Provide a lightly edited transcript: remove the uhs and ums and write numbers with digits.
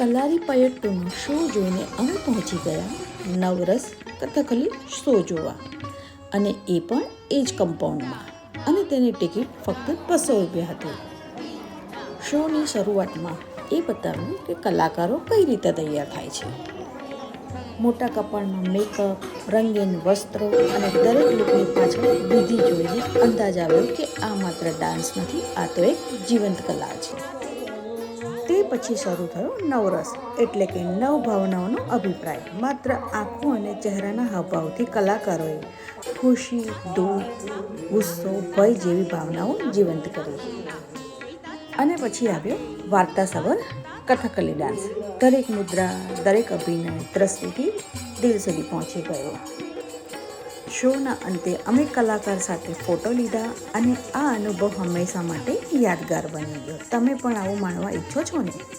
કલારીપયટ્ટુનો show જોઈને અમે પહોંચી ગયા નવરસ કથકલી શો જોવા, અને એ પણ એ જ કમ્પાઉન્ડમાં, અને તેની ટિકિટ ફક્ત 200 રૂપિયા હતી. શોની શરૂઆતમાં એ બતાવ્યું કે કલાકારો કઈ રીતે તૈયાર થાય છે. મોટા કપાળમાં મેકઅપ, રંગીન વસ્ત્રો અને દરેક લુકની પાછળ વિધિ જોઈને અંદાજ આવ્યો કે આ માત્ર ડાન્સ નથી, આ તો એક જીવંત કલા છે. તે પછી શરૂ થયો નવરસ, એટલે કે નવ ભાવનાઓનો અભિપ્રાય. માત્ર આંખો અને ચહેરાના હાવભાવથી કલાકારોએ ખુશી, દુઃખ, ગુસ્સો, ભય જેવી ભાવનાઓ જીવંત કરી. અને પછી આવ્યો વાર્તાસભર કથકલી ડાન્સ. દરેક મુદ્રા, દરેક અભિનય દ્રષ્ટિથી દિલ સુધી પહોંચી ગયો. શોના અંતે અમે કલાકાર સાથે ફોટો લીધા, અને આ અનુભવ હંમેશા માટે યાદગાર બની ગયો. તમે પણ આવું માણવા ઈચ્છો છો ને?